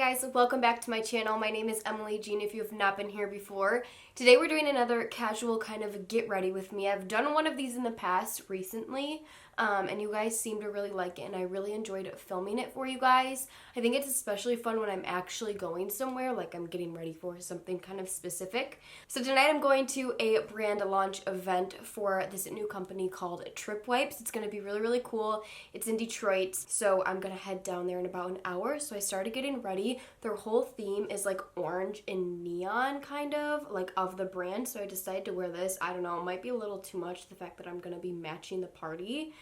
guys, welcome back to my channel. My name is Emily Jean if you have not been here before. Today we're doing another casual kind of get ready with me. I've done one of these in the past recently, and you guys seem to really like it, and I really enjoyed filming it for you guys. I think it's especially fun when I'm actually going somewhere, like I'm getting ready for something kind of specific. So tonight I'm going to a brand launch event for this new company called Trip Wipes. It's going to be really, really cool. It's in Detroit, so I'm going to head down there in about an hour. So I started getting ready. Their whole theme is like orange and neon kind of, like of the brand. So I decided to wear this. I don't know, it might be a little too much, the fact that I'm going to be matching the party.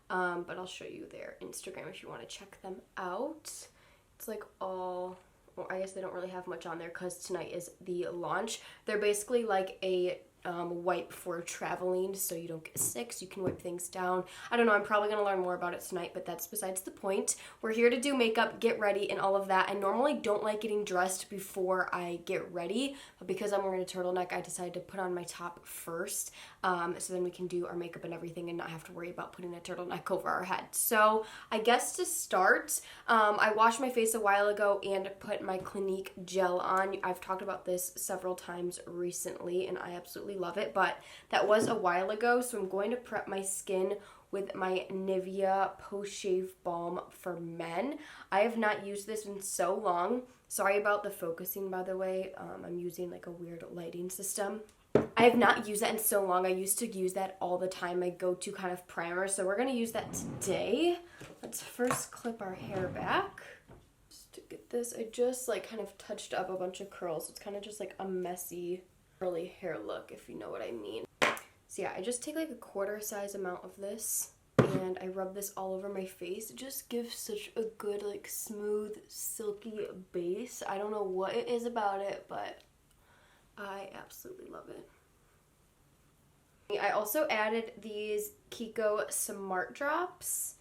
But I'll show you their Instagram if you want to check them out. It's like all, well, I guess they don't really have much on there because tonight is the launch. They're basically like a wipe for traveling so you don't get sick, so you can wipe things down. I don't know, I'm probably going to learn more about it tonight, but that's besides the point. We're here to do makeup, get ready, and all of that. I normally don't like getting dressed before I get ready, but because I'm wearing a turtleneck, I decided to put on my top first, so then we can do our makeup and everything and not have to worry about putting a turtleneck over our head. So I guess to start, I washed my face a while ago and put my Clinique gel on. I've talked about this several times recently, and I absolutely love it, but that was a while ago, so I'm going to prep my skin with my Nivea Post Shave Balm for Men. I have not used this in so long. Sorry about the focusing, by the way. I'm using like a weird lighting system. I have not used that in so long. I used to use that all the time, my go-to kind of primer, so we're going to use that today. Let's first clip our hair back. Just to get this, I just like kind of touched up a bunch of curls. It's kind of just like a messy curly hair look, if you know what I mean. So yeah, I just take like a quarter size amount of this and I rub this all over my face. It just gives such a good like smooth silky base. I don't know what it is about it, but I absolutely love it. I also added these Kiko Smart Drops,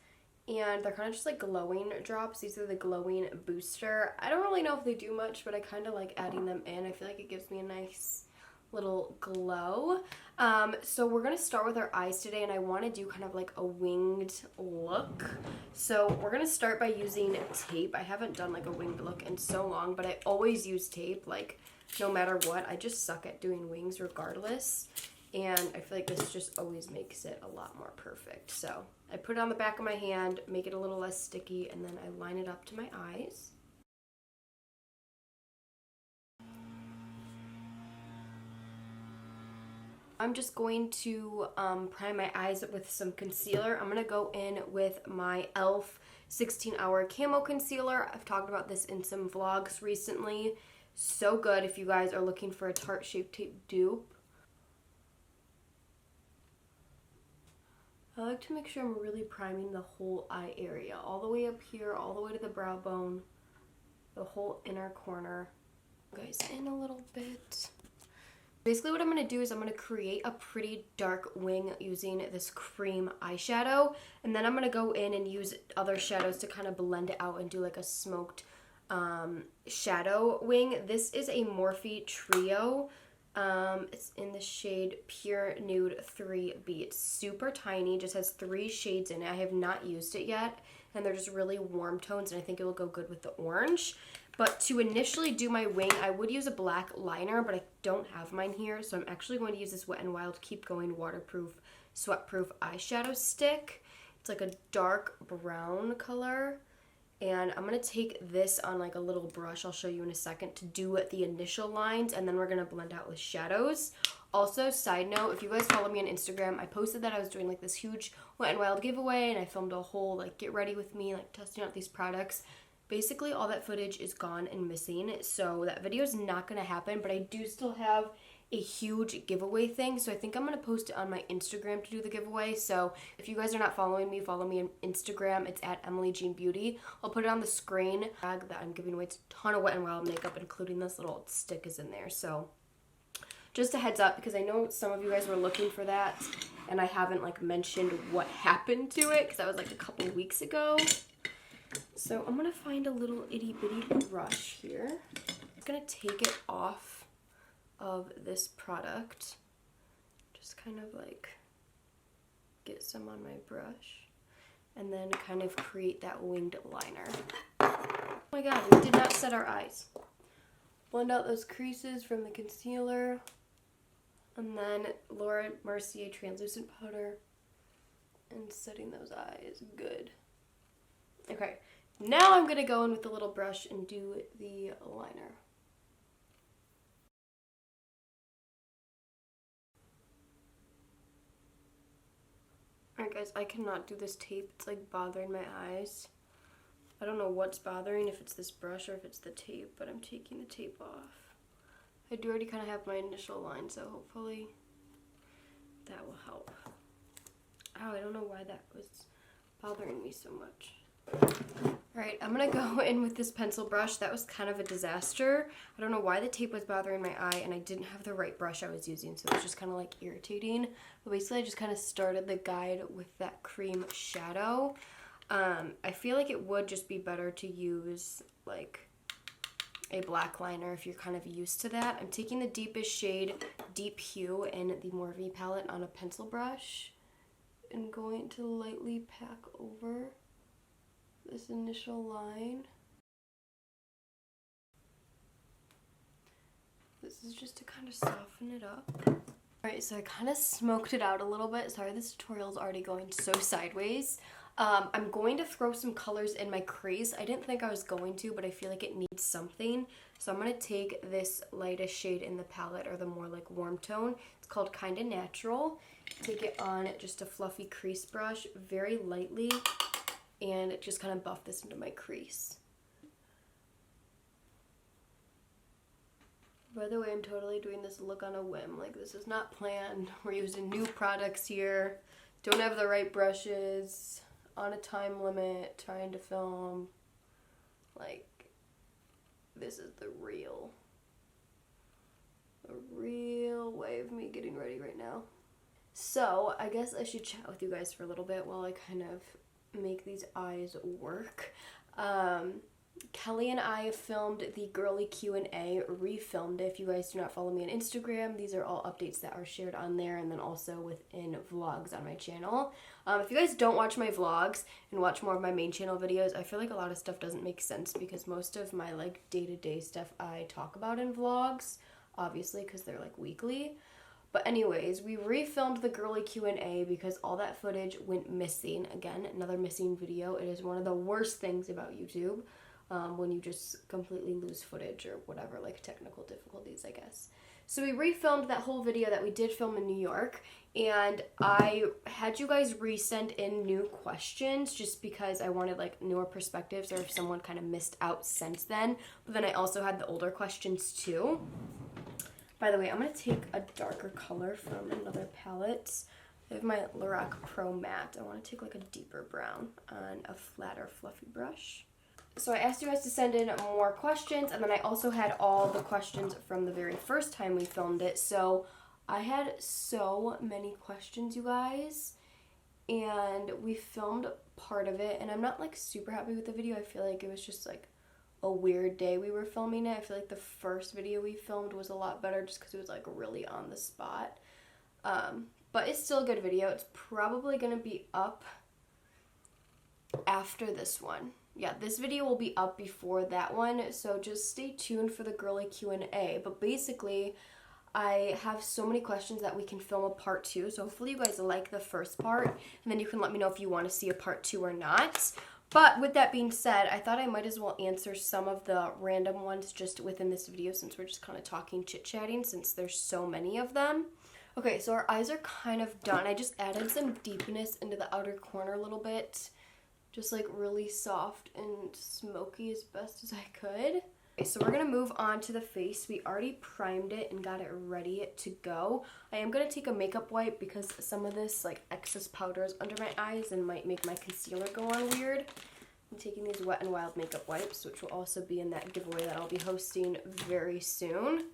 and they're kind of just like glowing drops. These are the glowing booster. I don't really know if they do much, but I kind of like adding them in. I feel like it gives me a nice little glow. So we're gonna start with our eyes today, and I want to do kind of like a winged look. So we're gonna start by using tape. I haven't done like a winged look in so long, but I always use tape, like no matter what. I just suck at doing wings regardless, and I feel like this just always makes it a lot more perfect. So I put it on the back of my hand, make it a little less sticky, and then I line it up to my eyes. I'm just going to prime my eyes with some concealer. I'm going to go in with my e.l.f. 16-Hour Camo Concealer. I've talked about this in some vlogs recently. So good if you guys are looking for a Tarte Shape Tape dupe. I like to make sure I'm really priming the whole eye area, all the way up here, all the way to the brow bone, the whole inner corner. Guys, in a little bit. Basically what I'm going to do is I'm going to create a pretty dark wing using this cream eyeshadow, and then I'm going to go in and use other shadows to kind of blend it out and do like a smoked shadow wing. This is a Morphe Trio. It's in the shade Pure Nude 3B. It's super tiny, just has 3 shades in it. I have not used it yet, and they're just really warm tones, and I think it will go good with the orange. But to initially do my wing, I would use a black liner, but I don't have mine here, so I'm actually going to use this Wet n Wild Keep Going Waterproof Sweatproof eyeshadow stick. It's like a dark brown color, and I'm going to take this on like a little brush, I'll show you in a second, to do the initial lines, and then we're going to blend out with shadows. Also, side note, if you guys follow me on Instagram, I posted that I was doing like this huge Wet n Wild giveaway, and I filmed a whole like get ready with me, like testing out these products. Basically, all that footage is gone and missing, so that video is not going to happen, but I do still have a huge giveaway thing, so I think I'm going to post it on my Instagram to do the giveaway. So if you guys are not following me, follow me on Instagram. It's at emilyjeanbeauty. I'll put it on the screen. The bag that I'm giving away, it's a ton of Wet n Wild makeup, including this little stick is in there. So just a heads up, because I know some of you guys were looking for that, and I haven't like mentioned what happened to it, because that was like a couple weeks ago. So I'm going to find a little itty bitty brush here. I'm going to take it off of this product. Just kind of like get some on my brush. And then kind of create that winged liner. Oh my god, we did not set our eyes. Blend out those creases from the concealer. And then Laura Mercier translucent powder. And setting those eyes. Good. Okay, now I'm going to go in with the little brush and do the liner. Alright guys, I cannot do this tape. It's like bothering my eyes. I don't know what's bothering, if it's this brush or if it's the tape, but I'm taking the tape off. I do already kind of have my initial line, so hopefully that will help. Oh, I don't know why that was bothering me so much. Alright, I'm going to go in with this pencil brush. That was kind of a disaster. I don't know why the tape was bothering my eye, and I didn't have the right brush I was using, so it was just kind of like irritating. But basically, I just kind of started the guide with that cream shadow. I feel like it would just be better to use like a black liner if you're kind of used to that. I'm taking the deepest shade, Deep Hue, in the Morphe palette on a pencil brush and going to lightly pack over this initial line. This is just to kind of soften it up. Alright, so I kind of smoked it out a little bit. Sorry, this tutorial is already going so sideways. I'm going to throw some colors in my crease. I didn't think I was going to, but I feel like it needs something. So I'm going to take this lightest shade in the palette, or the more like warm tone. It's called Kinda Natural. Take it on just a fluffy crease brush very lightly and just kind of buff this into my crease. By the way, I'm totally doing this look on a whim. Like, this is not planned. We're using new products here. Don't have the right brushes. On a time limit. Trying to film. Like, this is the real way of me getting ready right now. So, I guess I should chat with you guys for a little bit while I kind of make these eyes work. Kelly and I filmed the girly Q&A, refilmed it. If you guys do not follow me on Instagram, these are all updates that are shared on there, and then also within vlogs on my channel. If you guys don't watch my vlogs and watch more of my main channel videos, I feel like a lot of stuff doesn't make sense because most of my like day-to-day stuff I talk about in vlogs, obviously because they're like weekly. But anyways, we refilmed the girly Q&A because all that footage went missing. Again, another missing video. It is one of the worst things about YouTube. When you just completely lose footage or whatever, like technical difficulties, I guess. So we refilmed that whole video that we did film in New York, and I had you guys resend in new questions just because I wanted like newer perspectives, or if someone kind of missed out since then. But then I also had the older questions too. By the way, I'm going to take a darker color from another palette. I have my LORAC Pro Matte. I want to take like a deeper brown on a flatter, fluffy brush. So I asked you guys to send in more questions, and then I also had all the questions from the very first time we filmed it. So I had so many questions, you guys, and we filmed part of it, and I'm not like super happy with the video. I feel like it was just like a weird day we were filming it. I feel like the first video we filmed was a lot better just because it was like really on the spot. But it's still a good video. It's probably going to be up after this one. Yeah, this video will be up before that one, so just stay tuned for the girly Q&A. But basically, I have so many questions that we can film a part 2, so hopefully you guys like the first part, and then you can let me know if you want to see a part 2 or not. But with that being said, I thought I might as well answer some of the random ones just within this video, since we're just kind of talking, chit-chatting, since there's so many of them. Okay, so our eyes are kind of done. I just added some deepness into the outer corner a little bit. Just like really soft and smoky as best as I could. Okay, so we're going to move on to the face. We already primed it and got it ready to go. I am going to take a makeup wipe because some of this like excess powder is under my eyes and might make my concealer go on weird. I'm taking these Wet n Wild makeup wipes, which will also be in that giveaway that I'll be hosting very soon.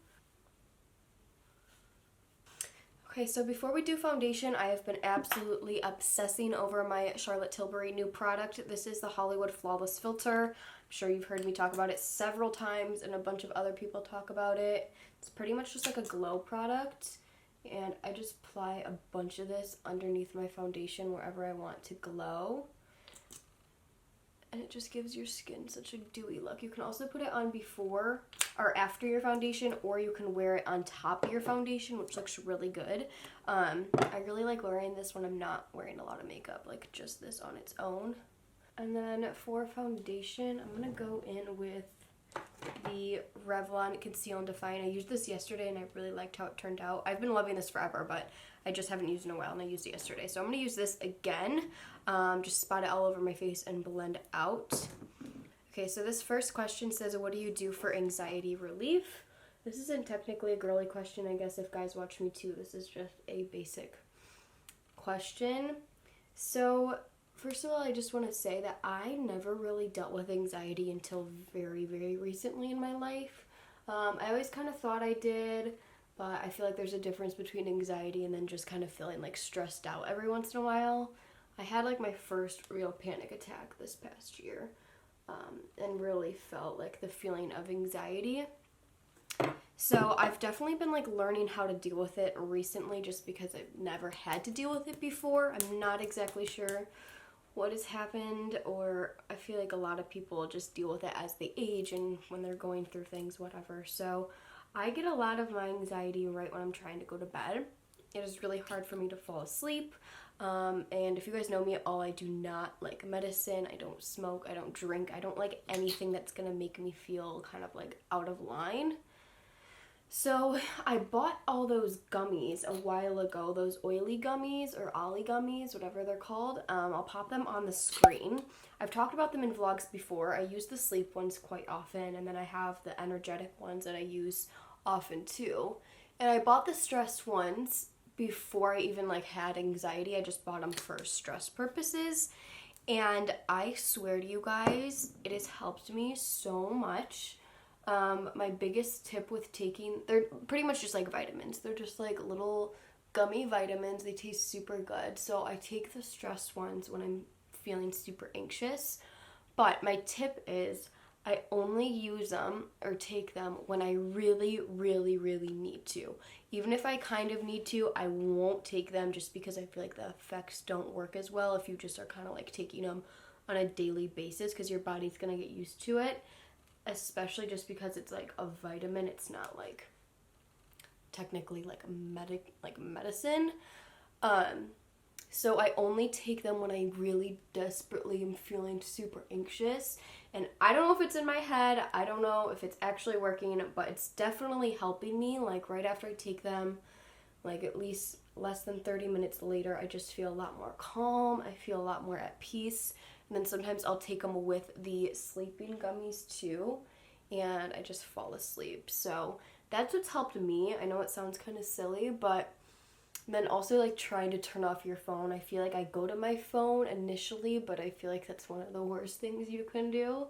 Okay, so before we do foundation, I have been absolutely obsessing over my Charlotte Tilbury new product. This is the Hollywood Flawless Filter. I'm sure you've heard me talk about it several times, and a bunch of other people talk about it. It's pretty much just like a glow product, and I just apply a bunch of this underneath my foundation wherever I want to glow. and it just gives your skin such a dewy look. You can also put it on before or after your foundation, or you can wear it on top of your foundation, which looks really good. I really like wearing this when I'm not wearing a lot of makeup, like just this on its own. And then for foundation, I'm gonna go in with the Revlon Conceal and Define. I used this yesterday and I really liked how it turned out. I've been loving this forever, but I just haven't used it in a while, and I used it yesterday. So I'm going to use this again, just spot it all over my face and blend out. Okay, so this first question says, what do you do for anxiety relief? This isn't technically a girly question, I guess, if guys watch me too. This is just a basic question. So first of all, I just want to say that I never really dealt with anxiety until very, very recently in my life. I always kind of thought I did, but I feel like there's a difference between anxiety and then just kind of feeling like stressed out every once in a while. I had like my first real panic attack this past year, and really felt like the feeling of anxiety. So I've definitely been like learning how to deal with it recently, just because I've never had to deal with it before. I'm not exactly sure what has happened, or I feel like a lot of people just deal with it as they age and when they're going through things, whatever. So I get a lot of my anxiety right when I'm trying to go to bed. It is really hard for me to fall asleep. And if you guys know me at all, I do not like medicine. I don't smoke. I don't drink. I don't like anything that's going to make me feel kind of like out of line. So I bought all those gummies a while ago, those oily gummies or ollie gummies, whatever they're called. I'll pop them on the screen. I've talked about them in vlogs before. I use the sleep ones quite often, and then I have the energetic ones that I use often too. And I bought the stress ones before I even like had anxiety. I just bought them for stress purposes, and I swear to you guys, it has helped me so much. My biggest tip with taking, they're pretty much just like vitamins. They're just like little gummy vitamins. They taste super good. So I take the stress ones when I'm feeling super anxious. But my tip is I only use them or take them when I really, really, really need to. Even if I kind of need to, I won't take them, just because I feel like the effects don't work as well if you just are kind of like taking them on a daily basis, because your body's going to get used to it. Especially just because it's like a vitamin, it's not like technically like medicine. So I only take them when I really desperately am feeling super anxious. And I don't know if it's in my head, I don't know if it's actually working, but it's definitely helping me. Like right after I take them, like at least less than 30 minutes later, I just feel a lot more calm. I feel a lot more at peace. And then sometimes I'll take them with the sleeping gummies too, and I just fall asleep. So that's what's helped me. I know it sounds kind of silly, but then also like trying to turn off your phone. I feel like I go to my phone initially, but I feel like that's one of the worst things you can do.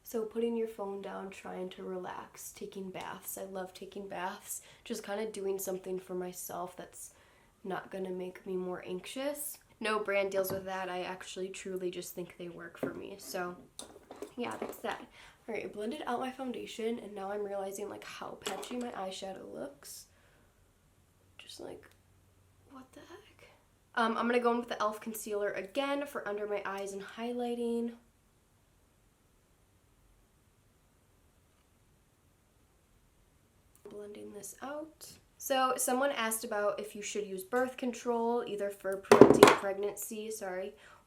So putting your phone down, trying to relax, taking baths. I love taking baths. Just kind of doing something for myself that's not going to make me more anxious. No brand deals with that. I actually truly just think they work for me. So yeah, that's that. All right, I blended out my foundation, and now I'm realizing like how patchy my eyeshadow looks. Just like, what the heck? I'm gonna go in with the e.l.f. concealer again for under my eyes and highlighting. Blending this out. So someone asked about if you should use birth control, either for preventing pregnancy,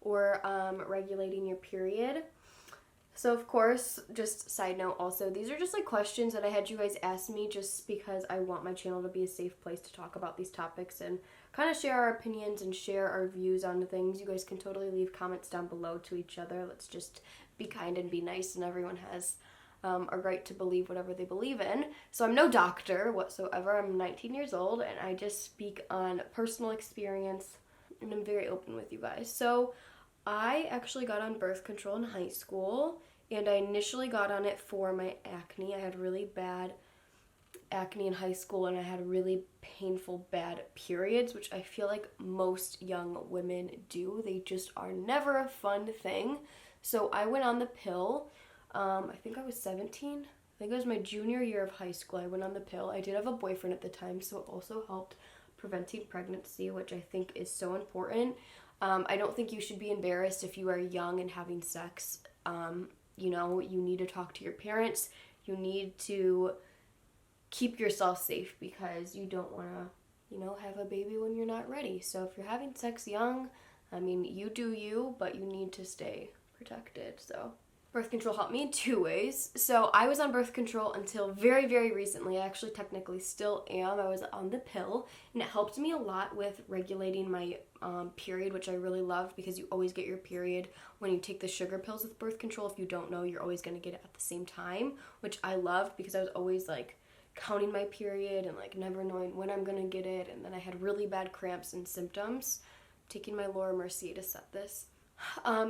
or regulating your period. So of course, just side note also, these are just like questions that I had you guys ask me just because I want my channel to be a safe place to talk about these topics and kind of share our opinions and share our views on things. You guys can totally leave comments down below to each other. Let's just be kind and be nice, and everyone has a right to believe whatever they believe in. So I'm no doctor whatsoever. I'm 19 years old, and I just speak on personal experience, and I'm very open with you guys. So I actually got on birth control in high school, and I initially got on it for my acne. I had really bad acne in high school, and I had really painful bad periods, which I feel like most young women do. They just are never a fun thing. So I went on the pill. I think I was 17. I think it was my junior year of high school. I went on the pill. I did have a boyfriend at the time, so it also helped preventing pregnancy, which I think is so important. I don't think you should be embarrassed if you are young and having sex. You know, you need to talk to your parents. You need to keep yourself safe because you don't want to, you know, have a baby when you're not ready. So if you're having sex young, I mean, you do you, but you need to stay protected. So birth control helped me in 2 ways. So I was on birth control until very, very recently. I actually technically still am. I was on the pill, and it helped me a lot with regulating my period, which I really loved because you always get your period when you take the sugar pills with birth control. If you don't know, you're always going to get it at the same time, which I loved because I was always like counting my period and like never knowing when I'm going to get it. And then I had really bad cramps and symptoms. I'm taking my Laura Mercier to set this.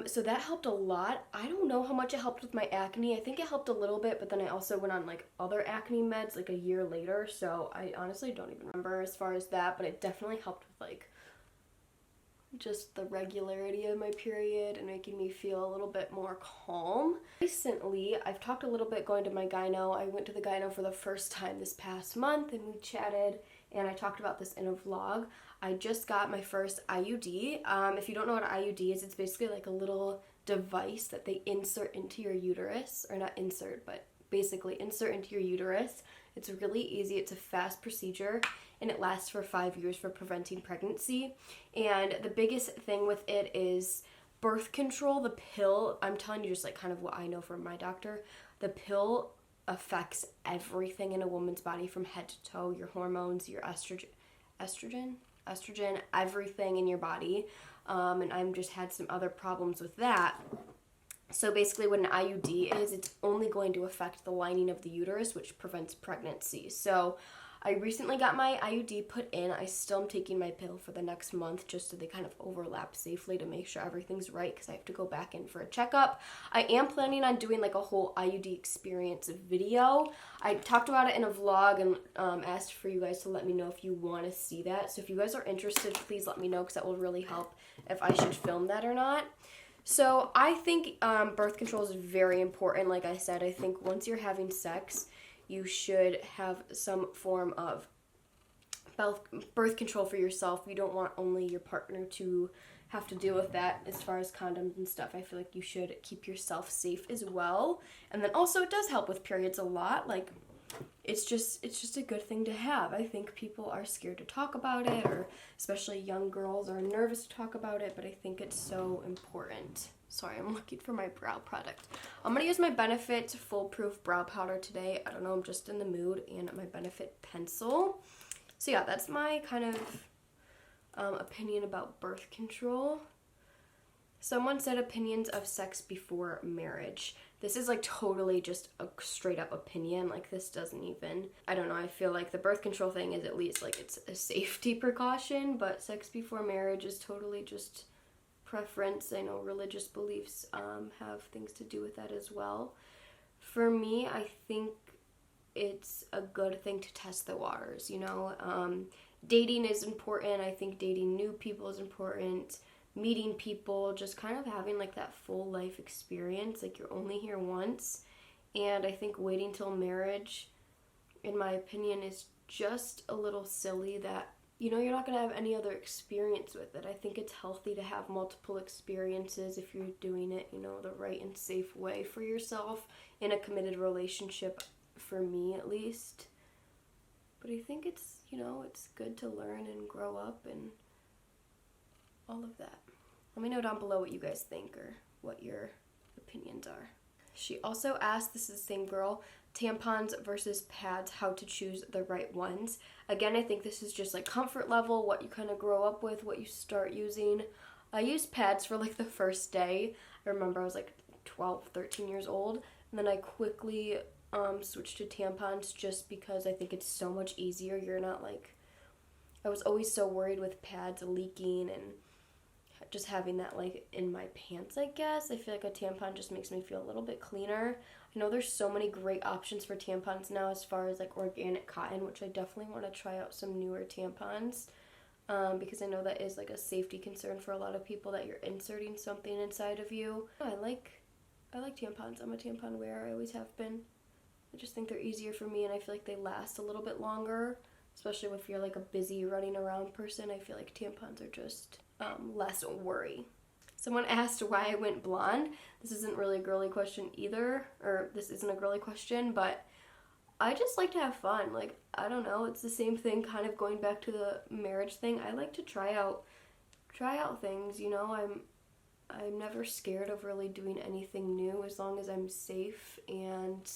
So that helped a lot. I don't know how much it helped with my acne. I think it helped a little bit, but then I also went on like other acne meds like a year later, so I honestly don't even remember as far as that, but it definitely helped with like just the regularity of my period and making me feel a little bit more calm. Recently, I've talked a little bit going to my gyno. I went to the gyno for the first time this past month and we chatted, and I talked about this in a vlog. I just got my first IUD. If you don't know what an IUD is, it's basically like a little device that they insert into your uterus, or not insert, but basically insert into your uterus. It's really easy. It's a fast procedure, and it lasts for 5 years for preventing pregnancy. And the biggest thing with it is birth control. The pill, I'm telling you just like kind of what I know from my doctor, the pill affects everything in a woman's body from head to toe, your hormones, your estrogen, everything in your body. And I've just had some other problems with that. So basically what an IUD is, it's only going to affect the lining of the uterus, which prevents pregnancy. So I recently got my IUD put in. I still am taking my pill for the next month just so they kind of overlap safely to make sure everything's right because I have to go back in for a checkup. I am planning on doing like a whole IUD experience video. I talked about it in a vlog and asked for you guys to let me know if you want to see that. So if you guys are interested, please let me know because that will really help if I should film that or not. So I think birth control is very important. Like I said, I think once you're having sex, you should have some form of birth control for yourself. You don't want only your partner to have to deal with that as far as condoms and stuff. I feel like you should keep yourself safe as well. And then also it does help with periods a lot. Like it's just a good thing to have. I think people are scared to talk about it, or especially young girls are nervous to talk about it, but I think it's so important. Sorry, I'm looking for my brow product. I'm going to use my Benefit Foolproof Brow Powder today. I don't know, I'm just in the mood, and my Benefit pencil. So yeah, that's my kind of opinion about birth control. Someone said opinions of sex before marriage. This is like totally just a straight up opinion. Like this doesn't even, I don't know, I feel like the birth control thing is at least like it's a safety precaution, but sex before marriage is totally just preference. I know religious beliefs have things to do with that as well. For me, I think it's a good thing to test the waters, you know. Dating is important. I think dating new people is important. Meeting people, just kind of having like that full life experience. Like you're only here once. And I think waiting till marriage, in my opinion, is just a little silly that, you know, you're not going to have any other experience with it. I think it's healthy to have multiple experiences if you're doing it, you know, the right and safe way for yourself in a committed relationship, for me at least. But I think it's, you know, it's good to learn and grow up and all of that. Let me know down below what you guys think or what your opinions are. She also asked, this is the same girl, tampons versus pads, how to choose the right ones. Again, I think this is just like comfort level, what you kind of grow up with, what you start using. I used pads for like the first day. I remember I was like 12, 13 years old, and then I quickly switched to tampons just because I think it's so much easier. You're not like, I was always so worried with pads leaking and just having that like in my pants, I guess. I feel like a tampon just makes me feel a little bit cleaner. I know there's so many great options for tampons now as far as like organic cotton, which I definitely want to try out some Neewer tampons because I know that is like a safety concern for a lot of people that you're inserting something inside of you. I like tampons. I'm a tampon wearer. I always have been. I just think they're easier for me, and I feel like they last a little bit longer, especially if you're like a busy running around person. I feel like tampons are just less worry. Someone asked why I went blonde. This isn't really a girly question either, or this isn't a girly question, but I just like to have fun. Like, I don't know, it's the same thing, kind of going back to the marriage thing. I like to try out things, you know. I'm never scared of really doing anything new as long as I'm safe and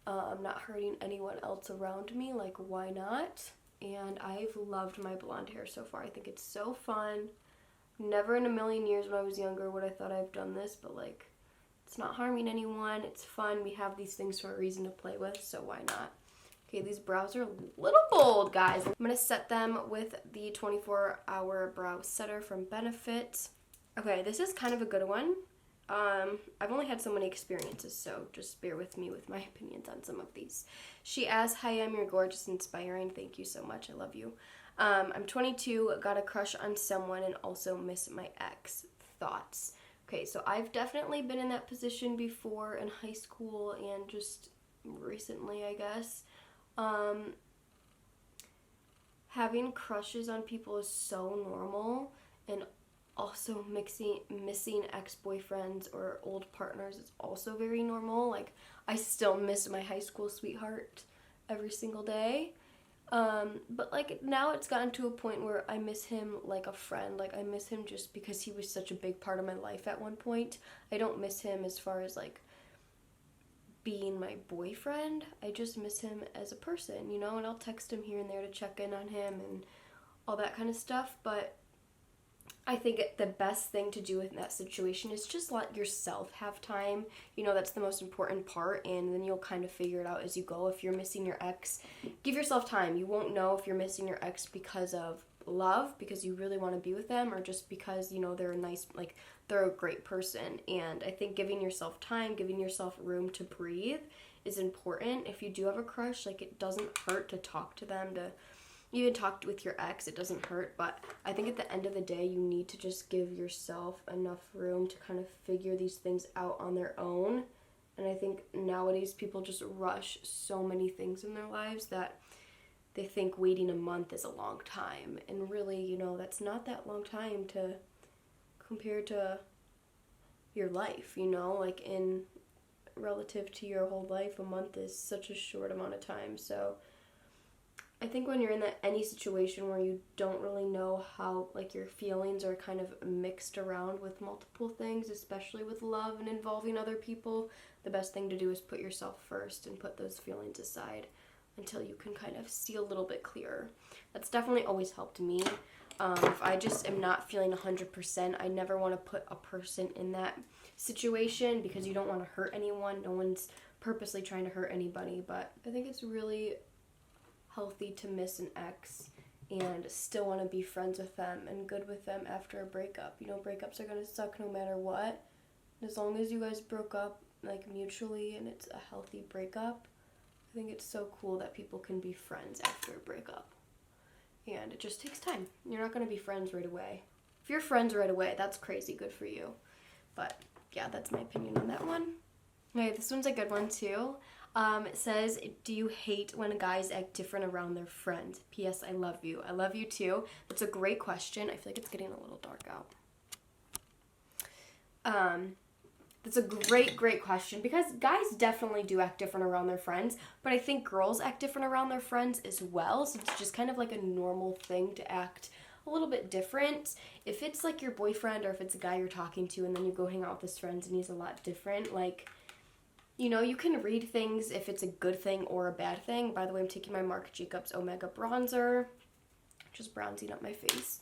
I'm not hurting anyone else around me. Like, why not? And I've loved my blonde hair so far. I think it's so fun. Never in a million years when I was younger would I thought I've done this, but like, it's not harming anyone. It's fun. We have these things for a reason to play with, so why not? Okay, these brows are a little bold, guys. I'm going to set them with the 24-hour brow setter from Benefit. Okay, this is kind of a good one. I've only had so many experiences, so just bear with me with my opinions on some of these. She asks, hi, you're gorgeous, inspiring. Thank you so much. I love you. I'm 22, got a crush on someone, and also miss my ex. Thoughts? Okay, so I've definitely been in that position before in high school and just recently, I guess. Having crushes on people is so normal, and also missing ex-boyfriends or old partners is also very normal. Like, I still miss my high school sweetheart every single day. But like, now it's gotten to a point where I miss him like a friend. Like, I miss him just because he was such a big part of my life at one point. I don't miss him as far as like being my boyfriend. I just miss him as a person, you know, and I'll text him here and there to check in on him and all that kind of stuff. But I think the best thing to do in that situation is just let yourself have time. You know, that's the most important part, and then you'll kind of figure it out as you go. If you're missing your ex, give yourself time. You won't know if you're missing your ex because of love, because you really want to be with them, or just because, you know, they're a nice, like, they're a great person. And I think giving yourself time, giving yourself room to breathe is important. If you do have a crush, like, it doesn't hurt to talk to them, to even talk with your ex. It doesn't hurt, but I think at the end of the day, you need to just give yourself enough room to kind of figure these things out on their own. And I think nowadays people just rush so many things in their lives that they think waiting a month is a long time. And really, you know, that's not that long time to compare to your life, you know, like in relative to your whole life, a month is such a short amount of time. So I think when you're in any situation where you don't really know how, like, your feelings are kind of mixed around with multiple things, especially with love and involving other people, the best thing to do is put yourself first and put those feelings aside until you can kind of see a little bit clearer. That's definitely always helped me. If I just am not feeling 100%, I never want to put a person in that situation because you don't want to hurt anyone. No one's purposely trying to hurt anybody, but I think it's really healthy to miss an ex and still want to be friends with them and good with them after a breakup. You know, breakups are going to suck no matter what. As long as you guys broke up, like, mutually and it's a healthy breakup, I think it's so cool that people can be friends after a breakup. And it just takes time. You're not going to be friends right away. If you're friends right away, that's crazy. Good for you. But yeah, that's my opinion on that one. Okay, this one's a good one too. It says, do you hate when guys act different around their friends? P.S. I love you. I love you too. That's a great question. I feel like it's getting a little dark out. That's a great question, because guys definitely do act different around their friends, but I think girls act different around their friends as well, so it's just kind of like a normal thing to act a little bit different. If it's like your boyfriend or if it's a guy you're talking to and then you go hang out with his friends and he's a lot different, like, you know, you can read things if it's a good thing or a bad thing. By the way, I'm taking my Marc Jacobs Omega bronzer, just bronzing up my face.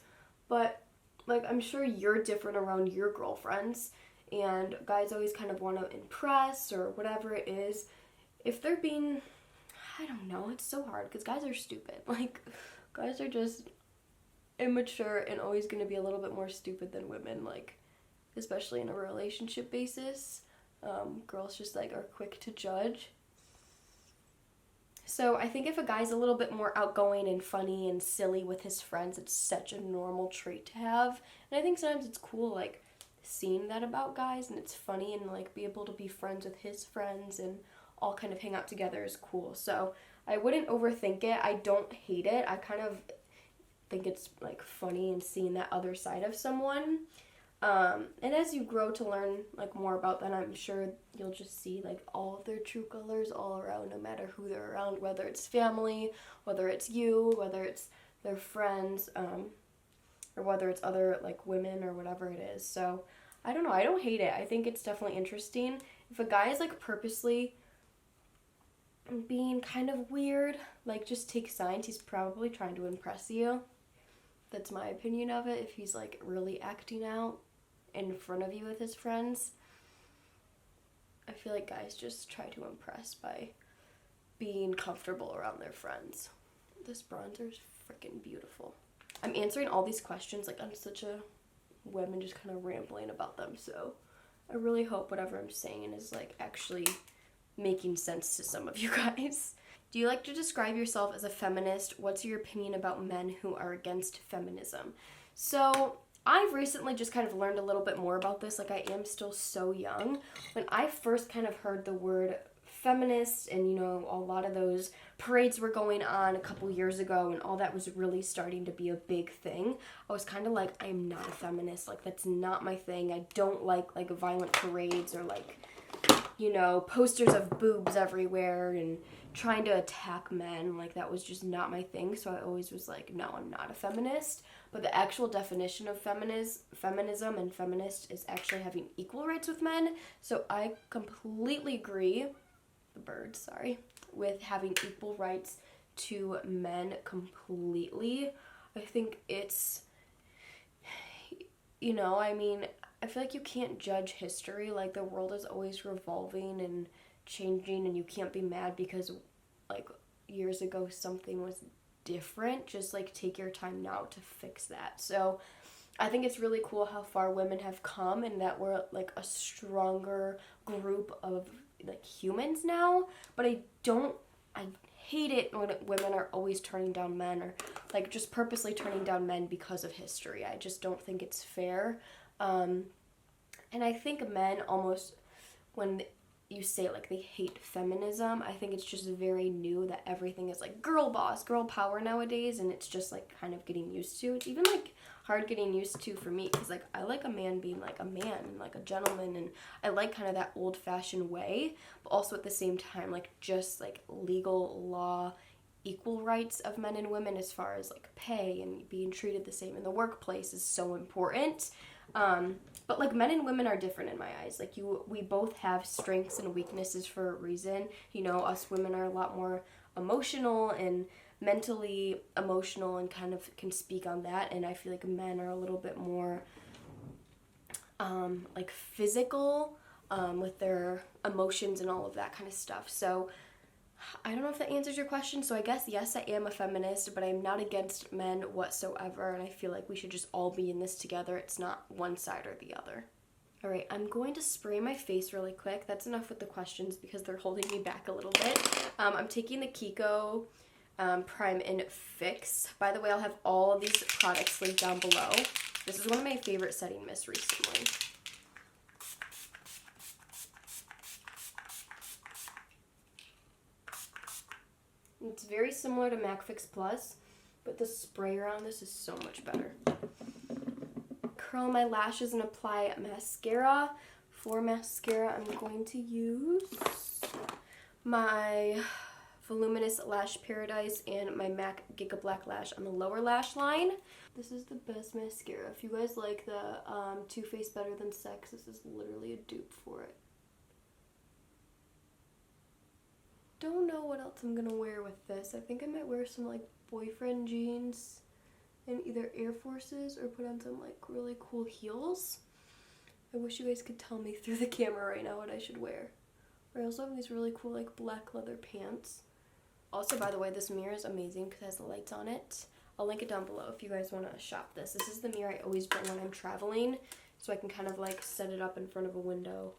But, like, I'm sure you're different around your girlfriends, and guys always kind of want to impress or whatever it is. If they're being, I don't know, it's so hard because guys are stupid. Like, guys are just immature and always going to be a little bit more stupid than women, like, especially in a relationship basis. Girls just, like, are quick to judge. So I think if a guy's a little bit more outgoing and funny and silly with his friends, it's such a normal trait to have. And I think sometimes it's cool, like, seeing that about guys, and it's funny, and, like, be able to be friends with his friends and all kind of hang out together is cool. So I wouldn't overthink it. I don't hate it. I kind of think it's like funny and seeing that other side of someone. And as you grow to learn like more about them, I'm sure you'll just see like all of their true colors all around, no matter who they're around, whether it's family, whether it's you, whether it's their friends, or whether it's other like women or whatever it is. So I don't know, I don't hate it. I think it's definitely interesting. If a guy is like purposely being kind of weird, like just take signs, he's probably trying to impress you. That's my opinion of it. If he's like really acting out in front of you with his friends, I feel like guys just try to impress by being comfortable around their friends. This bronzer is freaking beautiful. I'm answering all these questions like I'm such a whim and just kind of rambling about them, so I really hope whatever I'm saying is like actually making sense to some of you guys. Do you like to describe yourself as a feminist? What's your opinion about men who are against feminism? So I've recently just kind of learned a little bit more about this. Like, I am still so young. When I first kind of heard the word feminist and, you know, a lot of those parades were going on a couple years ago and all that was really starting to be a big thing, I was kind of like, I'm not a feminist. Like, that's not my thing. I don't like violent parades or like, you know, posters of boobs everywhere and trying to attack men. Like, that was just not my thing. So I always was like, no, I'm not a feminist. But the actual definition of feminism and feminist is actually having equal rights with men. So I completely agree, with having equal rights to men completely. I think it's, you know, I mean, I feel like you can't judge history. Like, the world is always revolving and changing, and you can't be mad because like years ago something was different. Just like take your time now to fix that. So I think it's really cool how far women have come and that we're like a stronger group of like humans now. But I hate it when women are always turning down men or like just purposely turning down men because of history. I just don't think it's fair. And I think men almost, when you say like they hate feminism, I think it's just very new that everything is like girl boss, girl power nowadays, and it's just like kind of getting used to. It's even like hard getting used to for me because like I like a man being like a man and like a gentleman, and I like kind of that old fashioned way, but also at the same time like just like legal law equal rights of men and women as far as like pay and being treated the same in the workplace is so important. But like men and women are different in my eyes. Like we both have strengths and weaknesses for a reason. You know, us women are a lot more emotional and mentally emotional and kind of can speak on that. And I feel like men are a little bit more like physical with their emotions and all of that kind of stuff. So I don't know if that answers your question. So I guess, yes, I am a feminist, but I'm not against men whatsoever, and I feel like we should just all be in this together. It's not one side or the other. All right, I'm going to spray my face really quick. That's enough with the questions because they're holding me back a little bit. I'm taking the Kiko Prime and Fix. By the way, I'll have all of these products linked down below. This is one of my favorite setting mists recently. It's very similar to MAC Fix Plus, but the sprayer on this is so much better. Curl my lashes and apply mascara. For mascara, I'm going to use my Voluminous Lash Paradise and my MAC Giga Black Lash on the lower lash line. This is the best mascara. If you guys like the Too Faced Better Than Sex, this is literally a dupe for it. Don't know what else I'm gonna wear with this. I think I might wear some like boyfriend jeans and either Air Forces or put on some like really cool heels. I wish you guys could tell me through the camera right now what I should wear. I also have these really cool like black leather pants. Also, by the way, this mirror is amazing because it has the lights on it. I'll link it down below if you guys want to shop this. This is the mirror I always bring when I'm traveling, so I can kind of like set it up in front of a window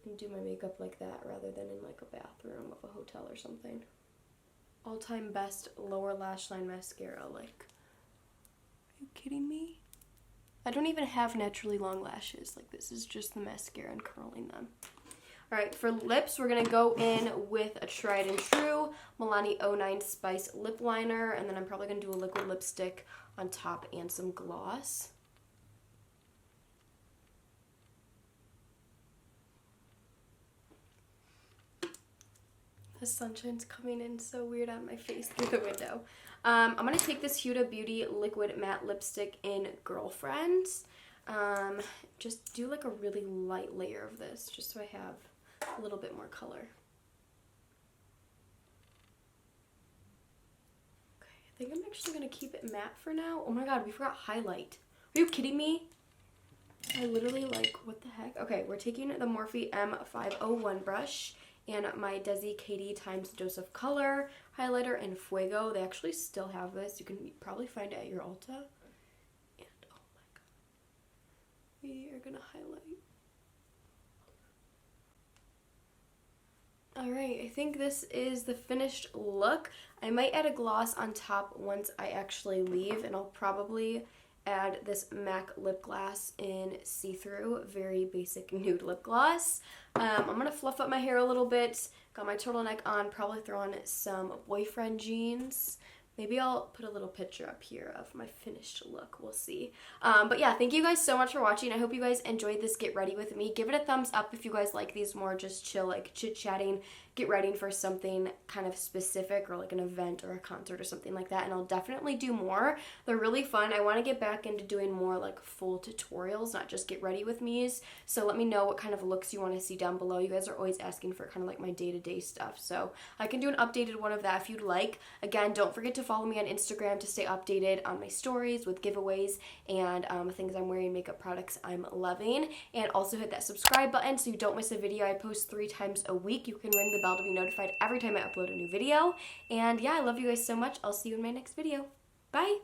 and do my makeup like that rather than in like a bathroom of a hotel or something. All-time best lower lash line mascara. Like, are you kidding me? I don't even have naturally long lashes. Like, this is just the mascara and curling them. Alright, for lips, we're going to go in with a tried and true Milani 09 Spice lip liner, and then I'm probably going to do a liquid lipstick on top and some gloss. The sunshine's coming in so weird on my face through the window. I'm going to take this Huda Beauty liquid matte lipstick in Girlfriend. Just do like a really light layer of this, just so I have a little bit more color. Okay, I think I'm actually going to keep it matte for now. Oh my god, we forgot highlight. Are you kidding me? I literally like, what the heck? Okay, we're taking the Morphe M501 brush and my Desi Katie times Dose of Color highlighter in Fuego. They actually still have this. You can probably find it at your Ulta. And oh my god, we are gonna highlight. Alright, I think this is the finished look. I might add a gloss on top once I actually leave, and I'll probably add this MAC lip gloss in See-Through, very basic nude lip gloss. I'm going to fluff up my hair a little bit, got my turtleneck on, probably throw on some boyfriend jeans. Maybe I'll put a little picture up here of my finished look. We'll see. But yeah, thank you guys so much for watching. I hope you guys enjoyed this Get Ready with me. Give it a thumbs up if you guys like these more just chill, like chit-chatting, get ready for something kind of specific or like an event or a concert or something like that. And I'll definitely do more. They're really fun. I want to get back into doing more like full tutorials, not just Get Ready with me's. So let me know what kind of looks you want to see down below. You guys are always asking for kind of like my day-to-day stuff. So I can do an updated one of that if you'd like. Again, don't forget to follow me on Instagram to stay updated on my stories with giveaways and things I'm wearing, makeup products I'm loving. And also hit that subscribe button so you don't miss a video. I post 3 times a week. You can ring the bell to be notified every time I upload a new video. And yeah, I love you guys so much. I'll see you in my next video. Bye!